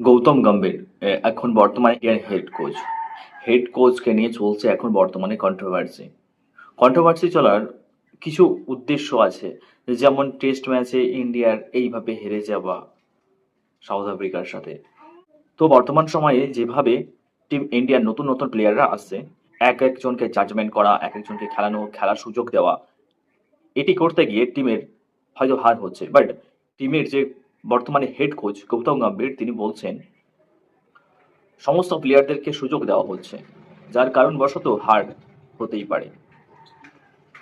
গৌতম গম্ভীর এখন বর্তমানে হেড কোচকে নিয়ে চলছে এখন বর্তমানে কন্ট্রোভার্সি। কন্ট্রোভার্সি চলার কিছু উদ্দেশ্য আছে, যেমন টেস্ট ম্যাচে ইন্ডিয়ার এইভাবে হেরে যাওয়া সাউথ আফ্রিকার সাথে। তো বর্তমান সময়ে যেভাবে টিম ইন্ডিয়ার নতুন নতুন প্লেয়াররা আসছে, এক একজনকে জাজমেন্ট করা, এক একজনকে খেলার সুযোগ দেওয়া, এটি করতে গিয়ে টিমের হয়তো হার হচ্ছে। বাট টিমের যে বর্তমানে হেড কোচ গৌতম গম্ভীর তিনি বলছেন সমস্ত প্লেয়ারদেরকে সুযোগ দেওয়া হচ্ছে, যার কারণবশত হার হতেই পারে।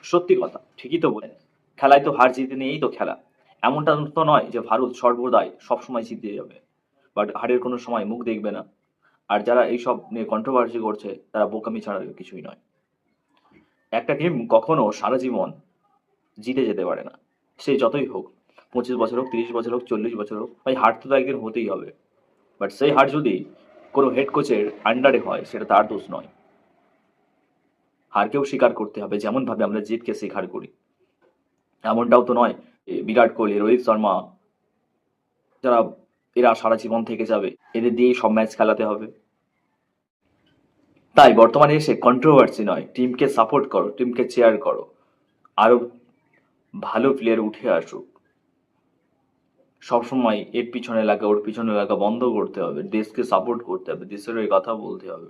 সত্যি কথা, ঠিকই তো বলেন। খেলায় তো হার জিতে নিয়েই তো খেলা। এমনটা তো নয় যে ভারত সর্বদাই সবসময় জিতে যাবে, বাট হারের কোনো সময় মুখ দেখবে না। আর যারা এইসব নিয়ে কন্ট্রোভার্সি করছে তারা বোকামি ছাড়া কিছুই নয়। একটা টিম কখনো সারা জীবন জিতে যেতে পারে না, সে যতই হোক, 25 বছর হোক, 30 বছর হোক, 40 বছর হোক, ভাই হারতে তো একদিন হতেই হবে। বাট সেই হার যদি কোনো হেড কোচের আন্ডারে হয় সেটা তার দোষ নয়। হারকেও স্বীকার করতে হবে, যেমন ভাবে আমরা জিতকে স্বীকার করি। এমনটাও তো নয় বিরাট কোহলি, রোহিত শর্মা, যারা এরা সারা জীবন থেকে যাবে, এদের দিয়েই সব ম্যাচ খেলাতে হবে। তাই বর্তমানে এসে কন্ট্রোভার্সি নয়, টিমকে সাপোর্ট করো, টিমকে চেয়ার করো, আরো ভালো প্লেয়ার উঠে আসুক। সবসময় এর পিছনে লাগা ওর পিছনে লাগা বন্ধ করতে হবে, দেশকে সাপোর্ট করতে হবে, দেশের হয়ে কথা বলতে হবে।